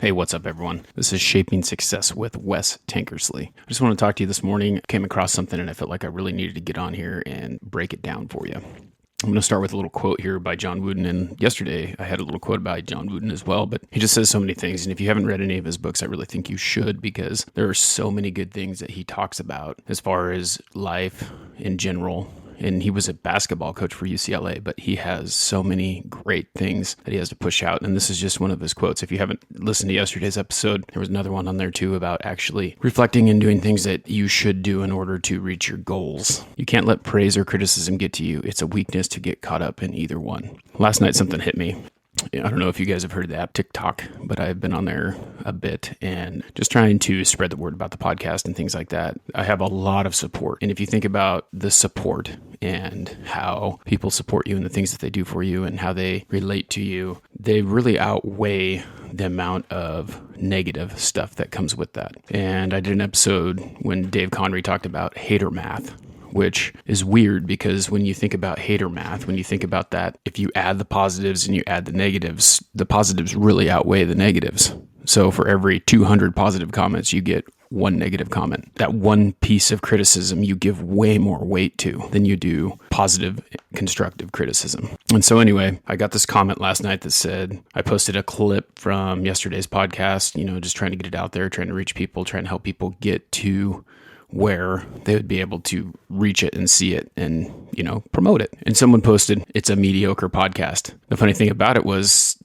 Hey, what's up, everyone? This is Shaping Success with Wes Tankersley. I just want to talk to you this morning. I came across something and I felt like I really needed to get on here and break it down for you. I'm going to start with a little quote here by John Wooden. And yesterday I had a little quote by John Wooden as well, but he just says so many things. And if you haven't read any of his books, I really think you should, because there are so many good things that he talks about as far as life in general. And he was a basketball coach for UCLA, but he has so many great things that he has to push out. And this is just one of his quotes. If you haven't listened to yesterday's episode, there was another one on there too about actually reflecting and doing things that you should do in order to reach your goals. You can't let praise or criticism get to you. It's a weakness to get caught up in either one. Last night, something hit me. I don't know if you guys have heard of the app TikTok, but I've been on there a bit and just trying to spread the word about the podcast and things like that. I have a lot of support. And if you think about the support and how people support you and the things that they do for you and how they relate to you, they really outweigh the amount of negative stuff that comes with that. And I did an episode when Dave Conry talked about hater math, which is weird because when you think about hater math, when you think about that, if you add the positives and you add the positives really outweigh the negatives. So for every 200 positive comments, you get one negative comment. That one piece of criticism you give way more weight to than you do positive, constructive criticism. And so anyway, I got this comment last night that said, I posted a clip from yesterday's podcast, just trying to get it out there, trying to reach people, trying to help people get to where they would be able to reach it and see it and, promote it. And someone posted, it's a mediocre podcast. The funny thing about it was,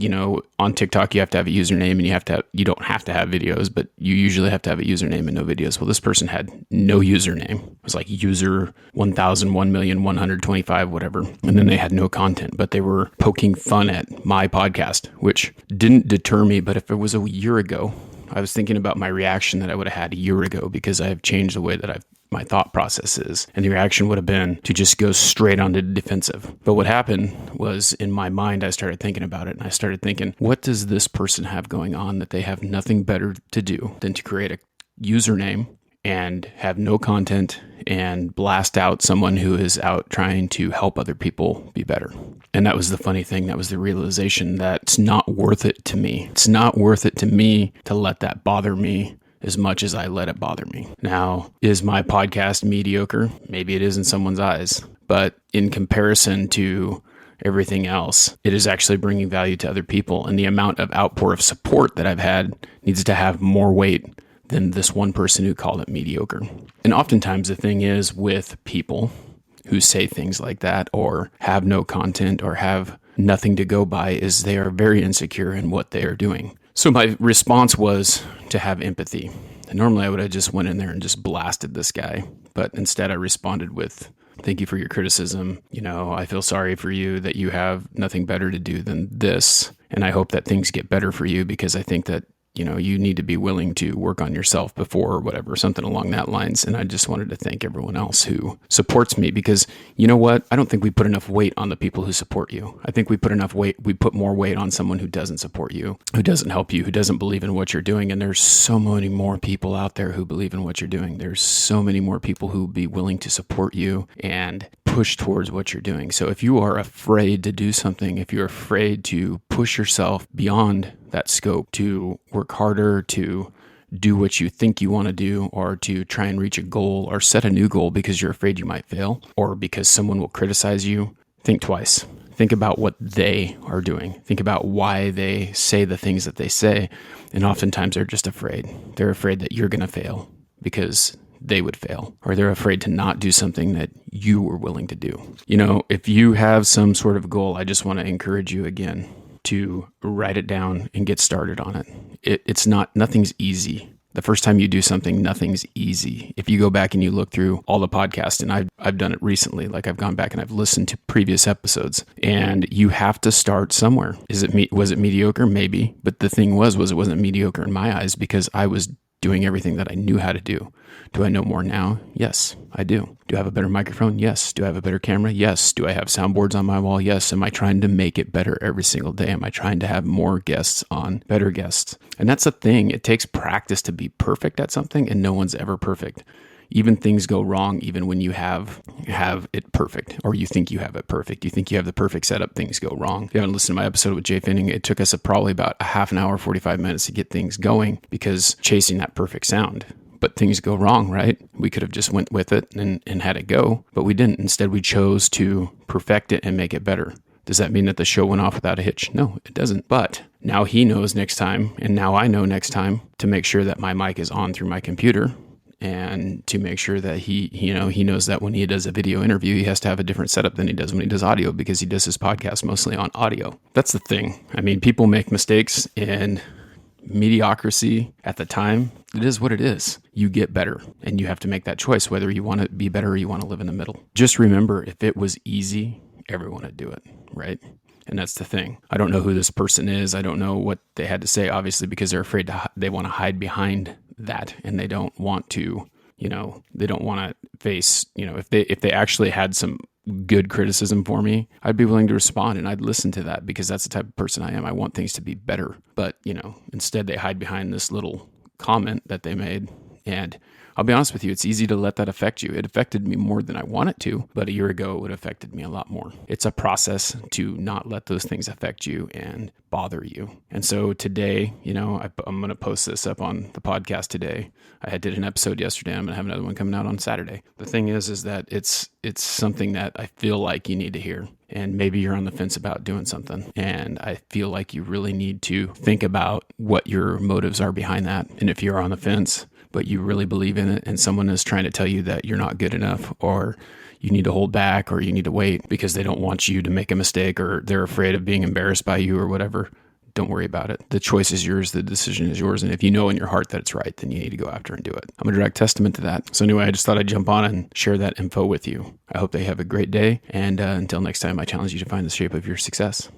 on TikTok, you have to have a username and you don't have to have videos, but you usually have to have a username and no videos. Well, this person had no username. It was like user 1,001,125, whatever. And then they had no content, but they were poking fun at my podcast, which didn't deter me. But if it was a year ago, I was thinking about my reaction that I would have had a year ago, because I have changed the way that my thought process is. And the reaction would have been to just go straight onto the defensive. But what happened was, in my mind, I started thinking about it and I started thinking, what does this person have going on that they have nothing better to do than to create a username and have no content and blast out someone who is out trying to help other people be better? And that was the funny thing. That was the realization that it's not worth it to me. It's not worth it to me to let that bother me as much as I let it bother me. Now, is my podcast mediocre? Maybe it is in someone's eyes, but in comparison to everything else, it is actually bringing value to other people. And the amount of outpour of support that I've had needs to have more weight than this one person who called it mediocre. And oftentimes the thing is with people who say things like that or have no content or have nothing to go by is they are very insecure in what they are doing. So my response was to have empathy. And normally I would have just went in there and just blasted this guy. But instead I responded with, thank you for your criticism. I feel sorry for you that you have nothing better to do than this. And I hope that things get better for you, because I think that you need to be willing to work on yourself before, or whatever, something along that lines. And I just wanted to thank everyone else who supports me, because you know what? I don't think we put enough weight on the people who support you. I think we put more weight on someone who doesn't support you, who doesn't help you, who doesn't believe in what you're doing. And there's so many more people out there who believe in what you're doing. There's so many more people who would be willing to support you and push towards what you're doing. So if you are afraid to do something, if you're afraid to push yourself beyond that scope, to work harder, to do what you think you want to do, or to try and reach a goal or set a new goal because you're afraid you might fail, or because someone will criticize you, think twice. Think about what they are doing. Think about why they say the things that they say. And oftentimes they're just afraid. They're afraid that you're going to fail because they would fail, or they're afraid to not do something that you were willing to do. If you have some sort of goal, I just want to encourage you again to write it down and get started on it. Nothing's easy. The first time you do something, nothing's easy. If you go back and you look through all the podcasts, and I've done it recently, like I've gone back and I've listened to previous episodes, and you have to start somewhere. Was it mediocre? Maybe. But the thing was it wasn't mediocre in my eyes, because I was doing everything that I knew how to do. Do I know more now? Yes, I do. Do I have a better microphone? Yes. Do I have a better camera? Yes. Do I have soundboards on my wall? Yes. Am I trying to make it better every single day? Am I trying to have more guests on, better guests? And that's the thing. It takes practice to be perfect at something, and no one's ever perfect. Even things go wrong, even when you have it perfect, or you think you have it perfect. You think you have the perfect setup, things go wrong. If you haven't listened to my episode with Jay Finning, it took us probably about a half an hour, 45 minutes to get things going because chasing that perfect sound. But things go wrong, right? We could have just went with it and had it go, but we didn't. Instead, we chose to perfect it and make it better. Does that mean that the show went off without a hitch? No, it doesn't. But now he knows next time, and now I know next time to make sure that my mic is on through my computer, and to make sure that he knows that when he does a video interview, he has to have a different setup than he does when he does audio, because he does his podcast mostly on audio. That's the thing. I mean, people make mistakes, and mediocrity at the time, it is what it is. You get better, and you have to make that choice whether you want to be better or you want to live in the middle. Just remember, if it was easy, everyone would do it, right? And that's the thing. I don't know who this person is. I don't know what they had to say, obviously, because they're afraid they want to hide behind that, and they don't want to, they don't want to face, if they actually had some good criticism for me, I'd be willing to respond, and I'd listen to that, because that's the type of person I am. I want things to be better. But, instead they hide behind this little comment that they made. And I'll be honest with you, it's easy to let that affect you. It affected me more than I want it to, but a year ago it would have affected me a lot more. It's a process to not let those things affect you and bother you. And so today, I'm going to post this up on the podcast today. I did an episode yesterday. I'm going to have another one coming out on Saturday. The thing is that it's something that I feel like you need to hear. And maybe you're on the fence about doing something. And I feel like you really need to think about what your motives are behind that. And if you're on the fence, but you really believe in it, and someone is trying to tell you that you're not good enough, or you need to hold back, or you need to wait because they don't want you to make a mistake, or they're afraid of being embarrassed by you or whatever, don't worry about it. The choice is yours. The decision is yours. And if you know in your heart that it's right, then you need to go after and do it. I'm a direct testament to that. So anyway, I just thought I'd jump on and share that info with you. I hope that you have a great day. And until next time, I challenge you to find the shape of your success.